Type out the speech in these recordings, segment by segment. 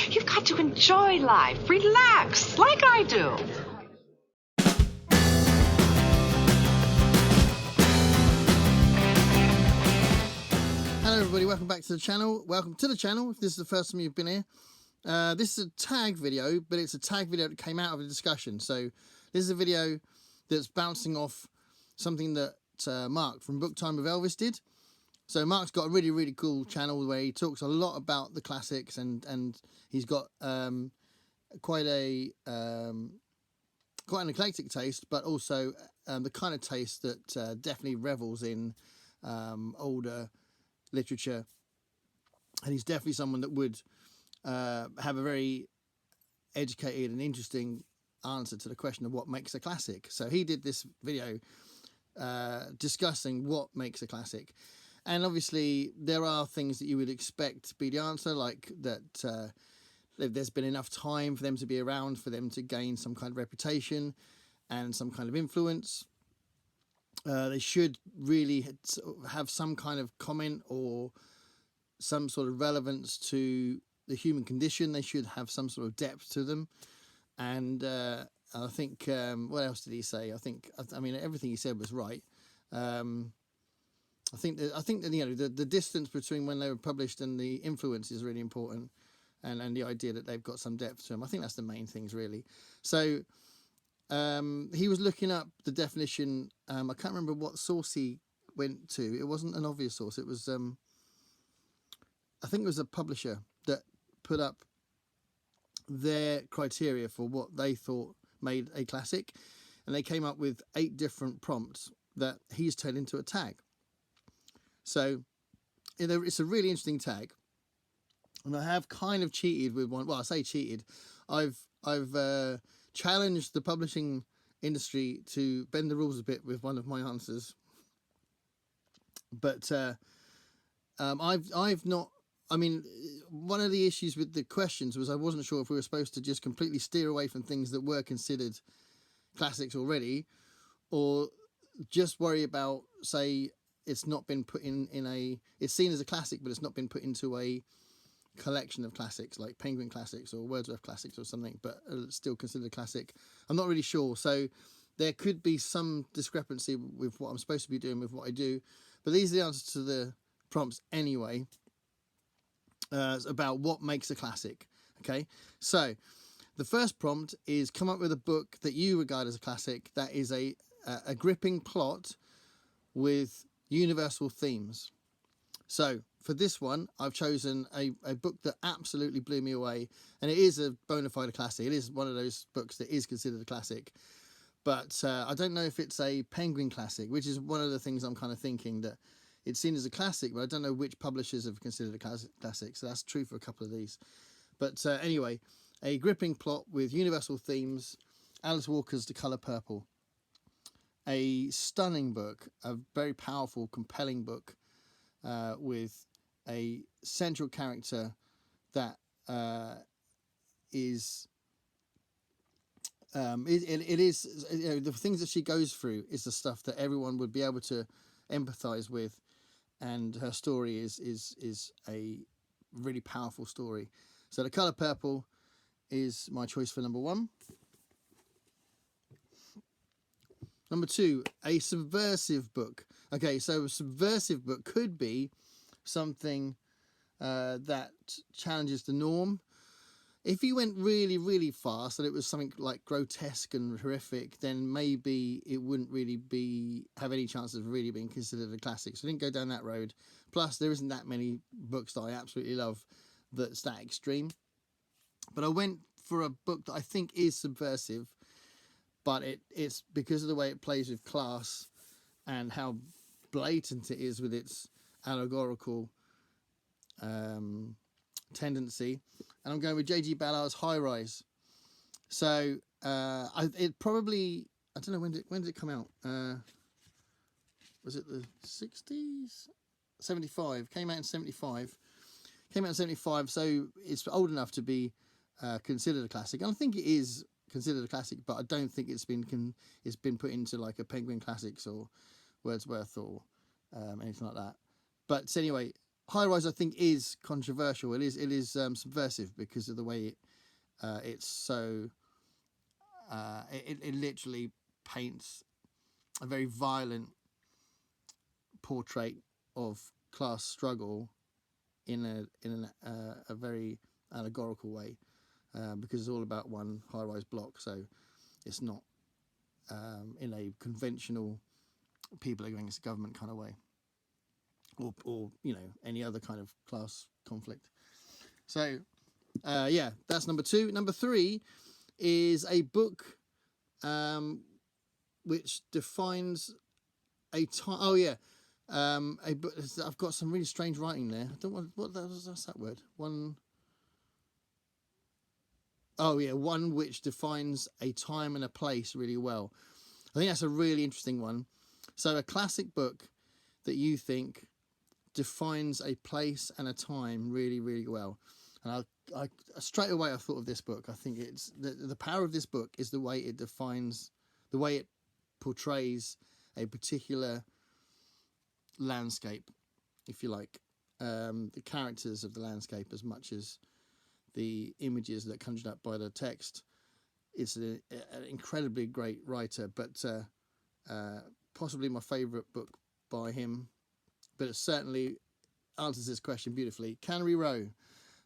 You've got to enjoy life, relax, like I do. Hello everybody, welcome back to the channel. Welcome to the channel if this is the first time you've been here. This is a tag video, but it's a tag video that came out of a discussion. So this is a video that's bouncing off something that Mark from Book Time with Elvis did. So Mark's got a really cool channel where he talks a lot about the classics, and he's got quite an eclectic taste, but also the kind of taste that definitely revels in older literature, and he's definitely someone that would have a very educated and interesting answer to the question of what makes a classic. So he did this video discussing what makes a classic, and obviously there are things that you would expect to be the answer, like that there's been enough time for them to be around for them to gain some kind of reputation and some kind of influence. They should really have some kind of comment or some sort of relevance to the human condition. They should have some sort of depth to them. And I think, what else did he say? I mean, everything he said was right. I think that you know, the distance between when they were published and the influence is really important, and the idea that they've got some depth to them. I think that's the main things really. So he was looking up the definition. I can't remember what source he went to. It wasn't an obvious source. It was I think it was a publisher that put up their criteria for what they thought made a classic, and they came up with 8 different prompts that he's turned into a tag. So it's a really interesting tag, and I have kind of cheated with one. Well, I say cheated. I've challenged the publishing industry to bend the rules a bit with one of my answers, but I've not. I mean, one of the issues with the questions was I wasn't sure if we were supposed to just completely steer away from things that were considered classics already, or just worry about, say, it's not been put it's seen as a classic, but it's not been put into a collection of classics like Penguin classics or Wordsworth classics or something, but still considered a classic. I'm not really sure. So there could be some discrepancy with what I'm supposed to be doing with what I do, but these are the answers to the prompts anyway, about what makes a classic. Okay, so the first prompt is come up with a book that you regard as a classic that is a gripping plot with universal themes. So for this one, I've chosen a book that absolutely blew me away, and it is a bona fide classic. It is one of those books that is considered a classic, but I don't know if it's a Penguin classic, which is one of the things I'm kind of thinking, that it's seen as a classic, but I don't know which publishers have considered a classic, so that's true for a couple of these. But anyway, a gripping plot with universal themes, Alice Walker's The Colour Purple. A stunning book, a very powerful, compelling book, with a central character that is it is, you know, the things that she goes through is the stuff that everyone would be able to empathise with, and her story is a really powerful story. So The Colour Purple is my choice for number 1. Number 2, a subversive book. Okay, so a subversive book could be something that challenges the norm. If you went really fast and it was something like grotesque and horrific, then maybe it wouldn't really have any chance of really being considered a classic. So I didn't go down that road. Plus, there isn't that many books that I absolutely love that's that extreme. But I went for a book that I think is subversive, but it's because of the way it plays with class and how blatant it is with its allegorical tendency. And I'm going with J.G. Ballard's High Rise. So it probably, I don't know, when did it come out? Was it the 60s? 75. Came out in 75. So it's old enough to be considered a classic. And I think it is considered a classic, but I don't think it's been put into like a Penguin Classics or Wordsworth or anything like that. But anyway, High Rise, I think, is controversial. It is subversive because of the way it's so. It literally paints a very violent portrait of class struggle in a very allegorical way, because it's all about one high-rise block. So it's not in a conventional people against government kind of way, or any other kind of class conflict. So yeah, that's number 2. Number 3 is a book which defines a time. Oh yeah, a book. I've got some really strange writing there. I don't want what's that word. One. Oh yeah, one which defines a time and a place really well. I think that's a really interesting one. So a classic book that you think defines a place and a time really, really well. And I straight away I thought of this book. I think it's the power of this book is the way it defines, the way it portrays a particular landscape, if you like, the characters of the landscape as much as the images that are conjured up by the text. It's an incredibly great writer, but possibly my favourite book by him. But it certainly answers this question beautifully. Cannery Row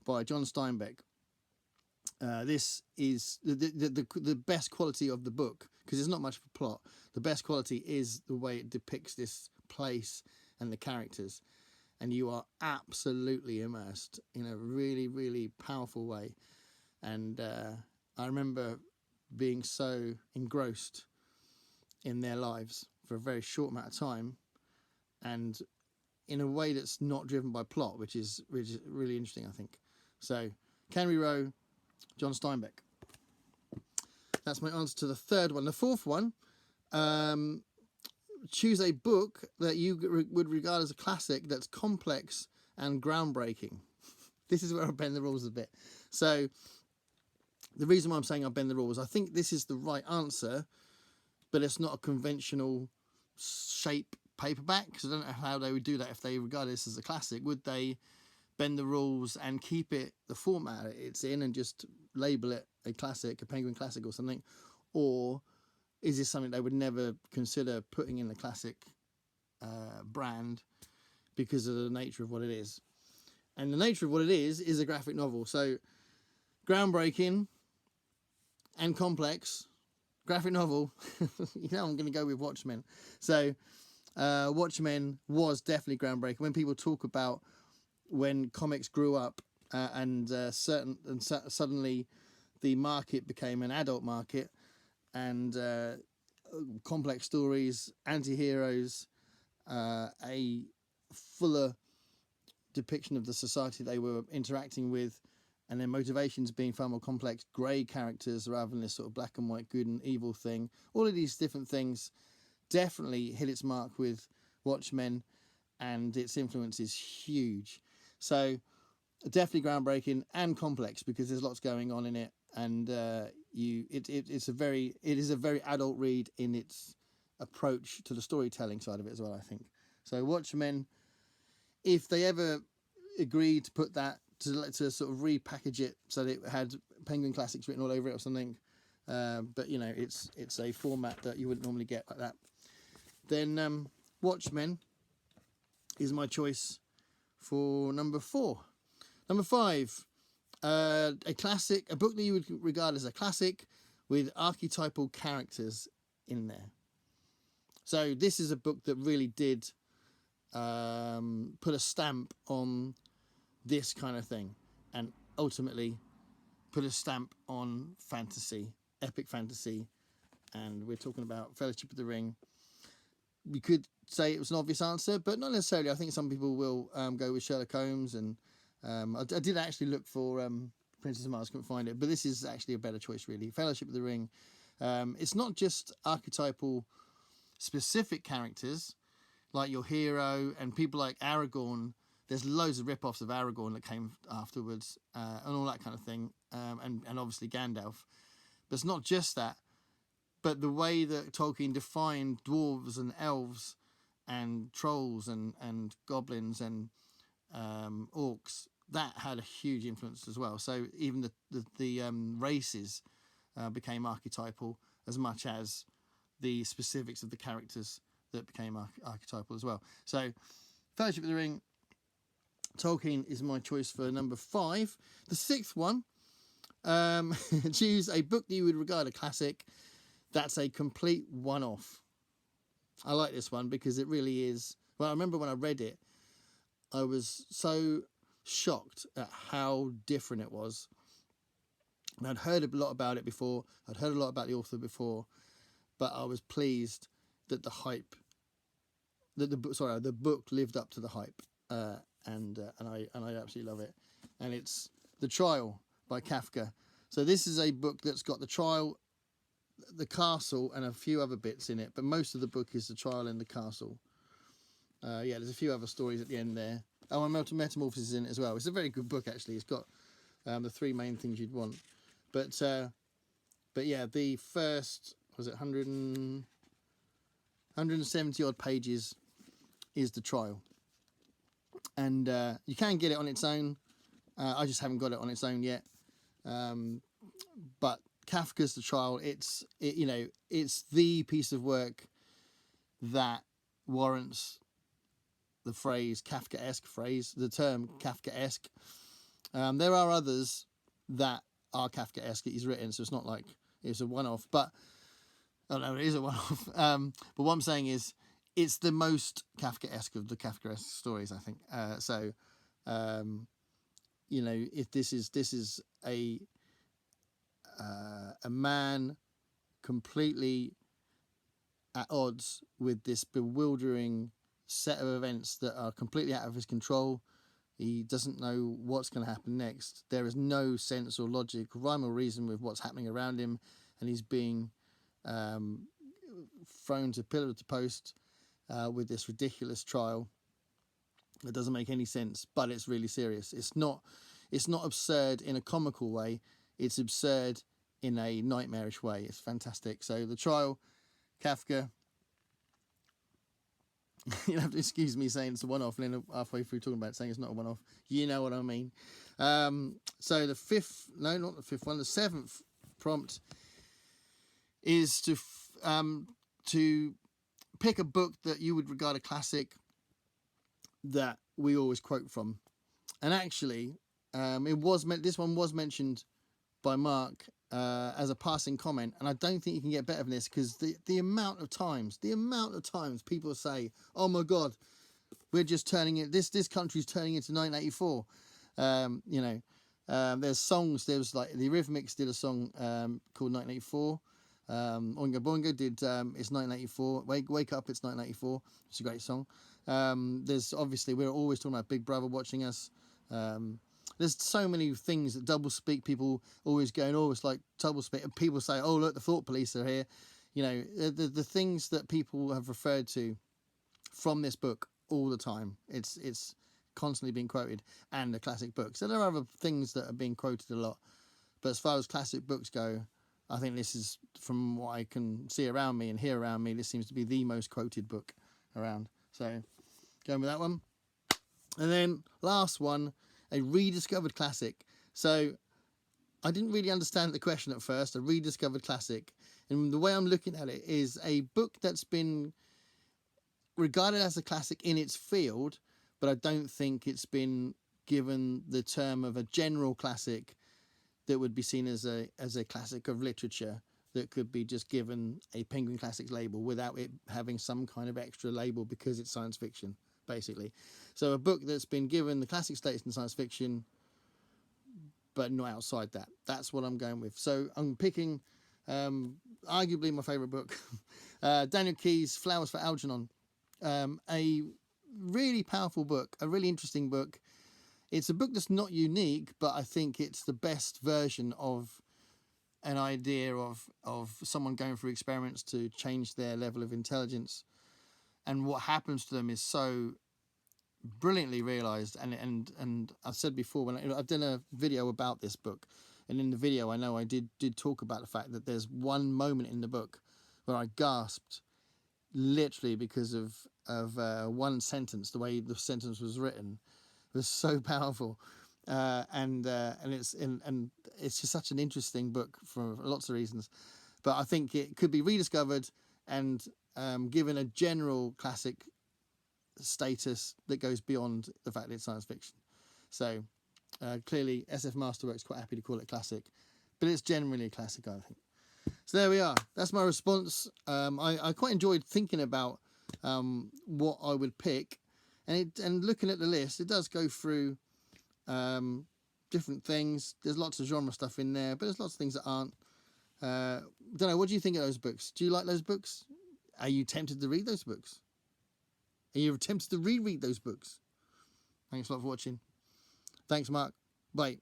by John Steinbeck. This is the best quality of the book, because there's not much of a plot. The best quality is the way it depicts this place and the characters, and you are absolutely immersed in a really, really powerful way. And I remember being so engrossed in their lives for a very short amount of time, and in a way that's not driven by plot, which is really interesting, I think. So, Cannery Row, John Steinbeck. That's my answer to the third one. The fourth one, choose a book that you would regard as a classic that's complex and groundbreaking. This is where I bend the rules a bit. So, the reason why I'm saying I bend the rules, I think this is the right answer, but it's not a conventional shape paperback, because I don't know how they would do that if they regard this as a classic. Would they bend the rules and keep it the format it's in and just label it a classic, a Penguin Classic or something? Or is this something they would never consider putting in the classic brand because of the nature of what it is? And the nature of what it is a graphic novel. So groundbreaking and complex graphic novel. I'm going to go with Watchmen. So Watchmen was definitely groundbreaking. When people talk about when comics grew up and suddenly the market became an adult market, and complex stories, anti-heroes, a fuller depiction of the society they were interacting with, and their motivations being far more complex, grey characters rather than this sort of black and white good and evil thing. All of these different things definitely hit its mark with Watchmen, and its influence is huge. So definitely groundbreaking and complex, because there's lots going on in it, and it is a very adult read in its approach to the storytelling side of it as well, I think. So Watchmen, if they ever agreed to put that to sort of repackage it so that it had Penguin Classics written all over it or something, but it's a format that you wouldn't normally get like that, then Watchmen is my choice for number 4. Number 5, a book that you would regard as a classic with archetypal characters in there. So this is a book that really did put a stamp on this kind of thing, and ultimately put a stamp on fantasy, epic fantasy, and we're talking about Fellowship of the Ring. We could say it was an obvious answer, but not necessarily. I think some people will go with Sherlock Holmes, and I did actually look for Princess of Mars, couldn't find it, but this is actually a better choice, really. Fellowship of the Ring. It's not just archetypal specific characters like your hero and people like Aragorn. There's loads of rip-offs of Aragorn that came afterwards, and all that kind of thing, and obviously Gandalf. But it's not just that, but the way that Tolkien defined dwarves and elves and trolls and goblins and orcs, that had a huge influence as well. So even the races became archetypal as much as the specifics of the characters that became archetypal as well. So Fellowship of the Ring, Tolkien is my choice for number 5. The 6th one, choose a book that you would regard a classic that's a complete one-off. I like this one because it really is. Well, I remember when I read it, I was so shocked at how different it was. And I'd heard a lot about it before. I'd heard a lot about the author before, but I was pleased that the book lived up to the hype, and I absolutely love it. And it's The Trial by Kafka. So this is a book that's got the trial, the castle, and a few other bits in it, but most of the book is the trial and the castle. Yeah, there's a few other stories at the end there. Oh, and Metamorphosis is in it as well. It's a very good book, actually. It's got the 3 main things you'd want. But yeah, the first, was it 170 odd pages is the trial. And you can get it on its own. I just haven't got it on its own yet. But Kafka's The Trial, it's the piece of work that warrants the phrase, Kafkaesque phrase, the term Kafkaesque. There are others that are Kafkaesque that he's written, so it's not like it's a one-off, but no, it is a one-off. But what I'm saying is, it's the most Kafkaesque of the Kafkaesque stories, I think. If this is a man completely at odds with this bewildering set of events that are completely out of his control. He doesn't know what's going to happen next. There is no sense or logic, rhyme or reason with what's happening around him, and he's being thrown to pillar to post with this ridiculous trial that doesn't make any sense, but it's really serious. It's not absurd in a comical way. It's absurd in a nightmarish way. It's fantastic. So The Trial, Kafka. You'll have to excuse me saying it's a one-off, and then halfway through talking about it saying it's not a one-off. You know what I mean. So the 7th prompt is to pick a book that you would regard a classic that we always quote from. And actually, this one was mentioned by Mark as a passing comment, and I don't think you can get better than this, because the amount of times people say, "Oh my God, we're just turning it. This country's turning into 1984." There's songs. There was like the Eurythmics did a song called 1984. Oingo Boingo did it's 1984. Wake Up, it's 1984. It's a great song. There's obviously, we're always talking about Big Brother watching us. There's so many things that double speak. People always going, "Oh, it's like double speak," and people say, "Oh, look, the thought police are here." The things that people have referred to from this book all the time. It's constantly being quoted, and the classic books. So there are other things that are being quoted a lot, but as far as classic books go, I think this is, from what I can see around me and hear around me, this seems to be the most quoted book around. So going with that one. And then last one, a rediscovered classic. So I didn't really understand the question at first, a rediscovered classic. And the way I'm looking at it is a book that's been regarded as a classic in its field, but I don't think it's been given the term of a general classic that would be seen as a classic of literature, that could be just given a Penguin Classics label without it having some kind of extra label because it's science fiction, basically. So a book that's been given the classic status in science fiction, but not outside that. That's what I'm going with. So I'm picking arguably my favourite book, Daniel Keyes' Flowers for Algernon. A really powerful book, a really interesting book. It's a book that's not unique, but I think it's the best version of an idea of someone going through experiments to change their level of intelligence, and what happens to them is so brilliantly realised. And I said before, when I've done a video about this book, and in the video I know I did talk about the fact that there's one moment in the book where I gasped, literally, because of one sentence, the way the sentence was written. was so powerful. And it's just such an interesting book for lots of reasons. But I think it could be rediscovered and given a general classic status that goes beyond the fact that it's science fiction. So clearly SF Masterworks quite happy to call it classic, but it's generally a classic, I think. So there we are. That's my response. I quite enjoyed thinking about what I would pick, and looking at the list, it does go through different things. There's lots of genre stuff in there, but there's lots of things that aren't. Don't know. What do you think of those books? Do you like those books? Are you tempted to read those books? Are you tempted to reread those books? Thanks a lot for watching. Thanks, Mark. Bye.